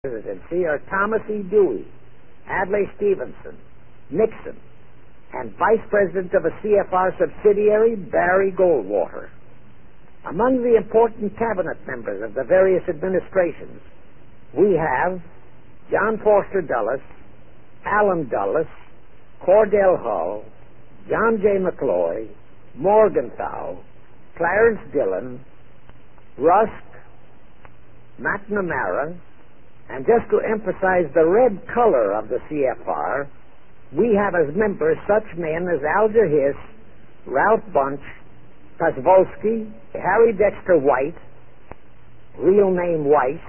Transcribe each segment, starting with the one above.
presidency are Thomas E. Dewey, Adlai Stevenson, Nixon, and Vice President of a CFR subsidiary, Barry Goldwater. Among the important cabinet members of the various administrations, we have John Foster Dulles, Allen Dulles, Cordell Hull, John J. McCloy, Morgenthau, Clarence Dillon, Rusk, McNamara, and just to emphasize the red color of the CFR, we have as members such men as Alger Hiss, Ralph Bunch, Kosvolsky, Harry Dexter White, real name Weiss,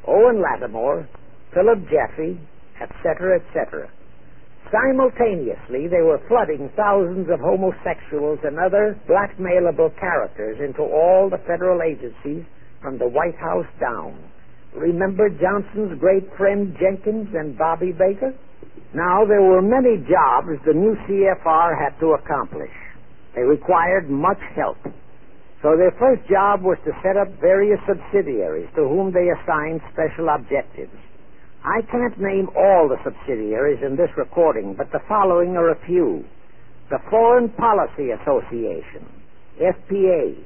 Owen Lattimore, Philip Jeffrey, etc., etc. Simultaneously, they were flooding thousands of homosexuals and other blackmailable characters into all the federal agencies from the White House down. Remember Johnson's great friend Jenkins and Bobby Baker? Now, there were many jobs the new CFR had to accomplish. They required much help. So their first job was to set up various subsidiaries to whom they assigned special objectives. I can't name all the subsidiaries in this recording, but the following are a few. The Foreign Policy Association, FPA,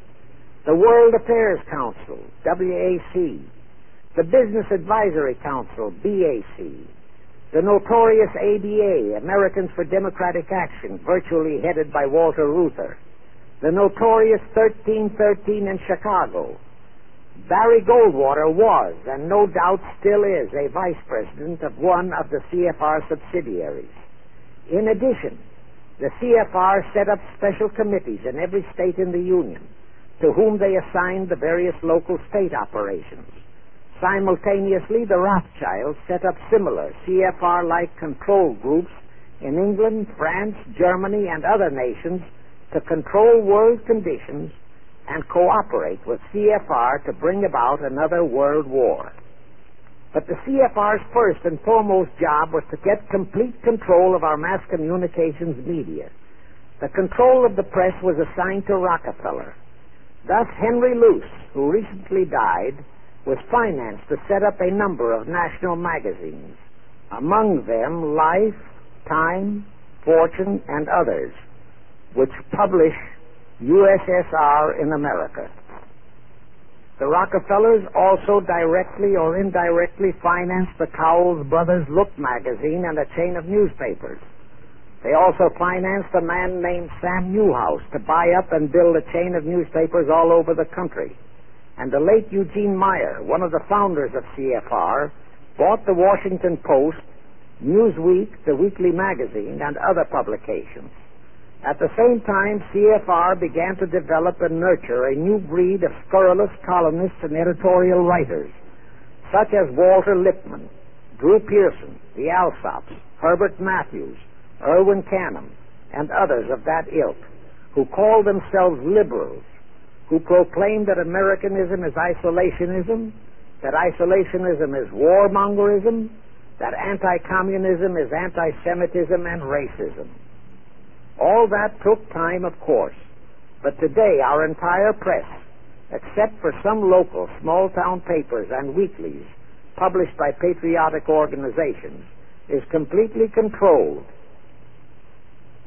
the World Affairs Council, WAC, the Business Advisory Council, BAC, the notorious ADA, Americans for Democratic Action, virtually headed by Walter Reuther, the notorious 1313 in Chicago. Barry Goldwater was, and no doubt still is, a vice president of one of the CFR subsidiaries. In addition, the CFR set up special committees in every state in the Union, to whom they assigned the various local state operations. Simultaneously, the Rothschilds set up similar CFR-like control groups in England, France, Germany, and other nations to control world conditions and cooperate with CFR to bring about another world war. But the CFR's first and foremost job was to get complete control of our mass communications media. The control of the press was assigned to Rockefeller. Thus, Henry Luce, who recently died, was financed to set up a number of national magazines, among them Life, Time, Fortune, and others, which publish USSR in America. The Rockefellers also directly or indirectly financed the Cowles Brothers Look magazine and a chain of newspapers. They also financed a man named Sam Newhouse to buy up and build a chain of newspapers all over the country. And the late Eugene Meyer, one of the founders of CFR, bought the Washington Post, Newsweek, the weekly magazine, and other publications. At the same time, CFR began to develop and nurture a new breed of scurrilous columnists and editorial writers, such as Walter Lippmann, Drew Pearson, the Alsops, Herbert Matthews, Irwin Canham, and others of that ilk, who called themselves liberals, who proclaimed that Americanism is isolationism, that isolationism is warmongerism, that anti-communism is anti-Semitism and racism. All that took time, of course, but today our entire press, except for some local small-town papers and weeklies published by patriotic organizations, is completely controlled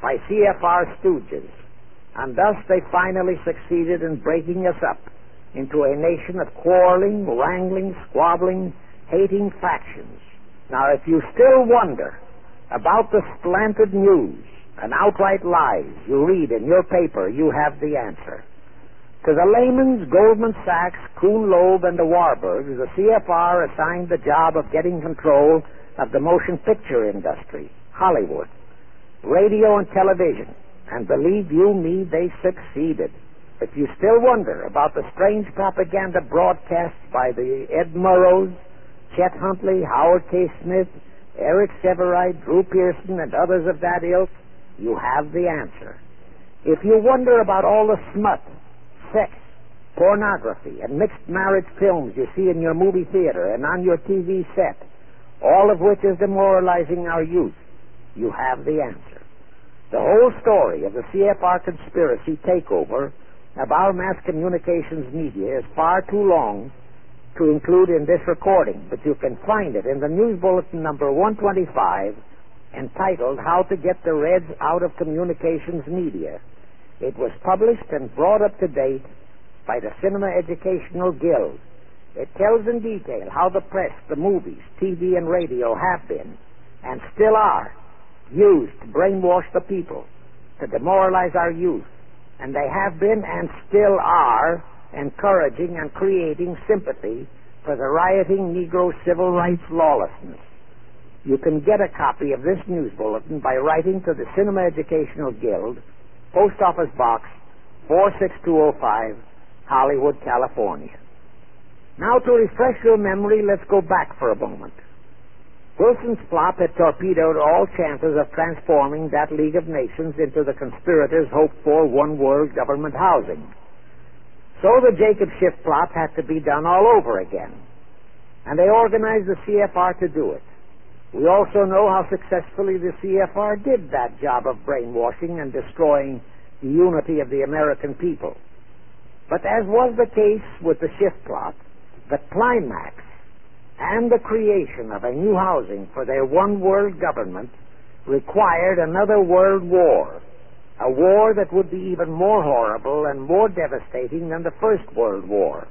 by CFR stooges, and thus they finally succeeded in breaking us up into a nation of quarreling, wrangling, squabbling, hating factions. Now, if you still wonder about the slanted news and outright lies you read in your paper, you have the answer. To the Lehmans, Goldman Sachs, Kuhn Loeb, and the Warburgs, the CFR assigned the job of getting control of the motion picture industry, Hollywood, radio and television, and believe you me, they succeeded. If you still wonder about the strange propaganda broadcasts by the Ed Murrows, Chet Huntley, Howard K. Smith, Eric Severide, Drew Pearson, and others of that ilk, you have the answer. If you wonder about all the smut, sex, pornography, and mixed marriage films you see in your movie theater and on your TV set, all of which is demoralizing our youth, you have the answer. The whole story of the CFR conspiracy takeover of our mass communications media is far too long to include in this recording, but you can find it in the News Bulletin number 125, entitled How to Get the Reds Out of Communications Media. It was published and brought up to date by the Cinema Educational Guild. It tells in detail how the press, the movies, TV, and radio have been, and still are, used to brainwash the people, to demoralize our youth, and they have been and still are encouraging and creating sympathy for the rioting Negro civil rights lawlessness. You can get a copy of this news bulletin by writing to the Cinema Educational Guild, Post Office Box 46205, Hollywood, California. Now, to refresh your memory, let's go back for a moment. Wilson's plot had torpedoed all chances of transforming that League of Nations into the conspirators' hoped-for one-world government housing. So the Jacob Schiff plot had to be done all over again, and they organized the CFR to do it. We also know how successfully the CFR did that job of brainwashing and destroying the unity of the American people. But as was the case with the Schiff plot, the climax and the creation of a new housing for their one-world government required another world war, a war that would be even more horrible and more devastating than the First World War,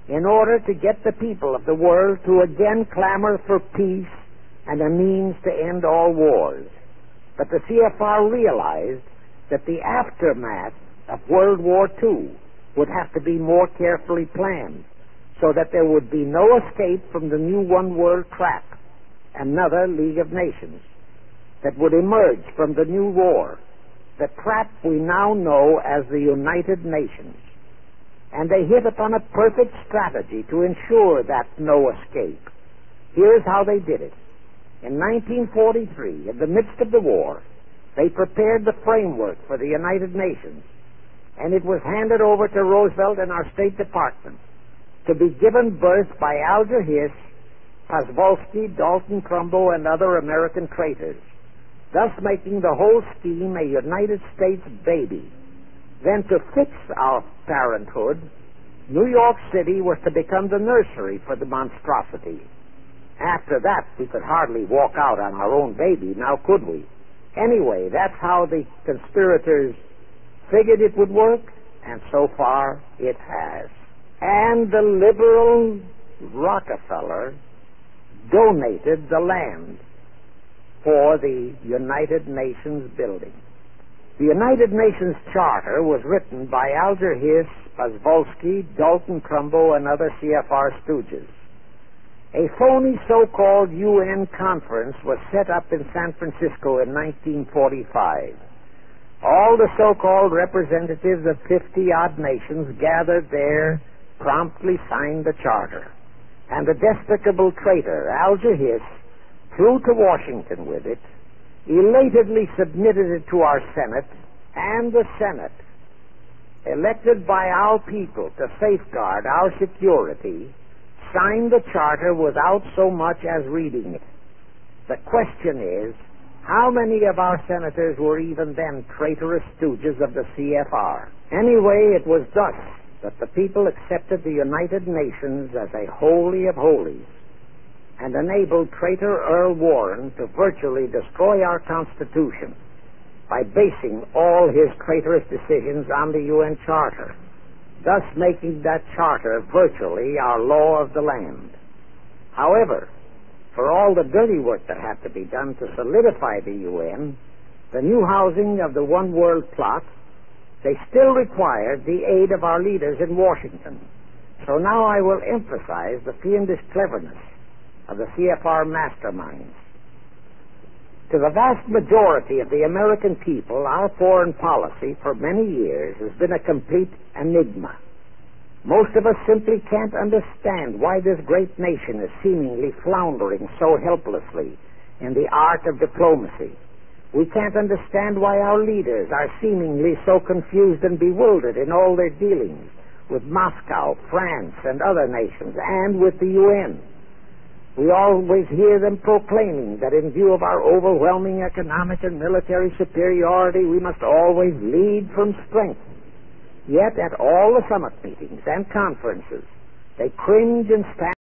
in order to get the people of the world to again clamor for peace and a means to end all wars. But the CFR realized that the aftermath of World War II would have to be more carefully planned, so that there would be no escape from the new one-world trap, another League of Nations, that would emerge from the new war, the trap we now know as the United Nations. And they hit upon a perfect strategy to ensure that no escape. Here's how they did it. In 1943, in the midst of the war, they prepared the framework for the United Nations, and it was handed over to Roosevelt and our State Department to be given birth by Alger Hiss, Pasvolsky, Dalton Trumbo, and other American traitors, thus making the whole scheme a United States baby. Then, to fix our parenthood, New York City was to become the nursery for the monstrosity. After that, we could hardly walk out on our own baby, now could we? Anyway, that's how the conspirators figured it would work, and so far it has. And the liberal Rockefeller donated the land for the United Nations building. The United Nations Charter was written by Alger Hiss, Pasvolsky, Dalton Trumbo, and other CFR stooges. A phony so-called UN conference was set up in San Francisco in 1945. All the so-called representatives of 50-odd nations gathered there, promptly signed the charter, and the despicable traitor Alger Hiss flew to Washington with it, elatedly submitted it to our Senate, and the Senate, elected by our people to safeguard our security, signed the charter without so much as reading it. The question is, how many of our senators were even then traitorous stooges of the CFR? Anyway, it was thus that the people accepted the United Nations as a holy of holies, and enabled traitor Earl Warren to virtually destroy our Constitution by basing all his traitorous decisions on the UN Charter, thus making that charter virtually our law of the land. However, for all the dirty work that had to be done to solidify the UN, the new housing of the One World plot, they still required the aid of our leaders in Washington. So now I will emphasize the fiendish cleverness of the CFR masterminds. To the vast majority of the American people, our foreign policy for many years has been a complete enigma. Most of us simply can't understand why this great nation is seemingly floundering so helplessly in the art of diplomacy. We can't understand why our leaders are seemingly so confused and bewildered in all their dealings with Moscow, France, and other nations, and with the UN. We always hear them proclaiming that in view of our overwhelming economic and military superiority, we must always lead from strength. Yet at all the summit meetings and conferences, They cringe and stand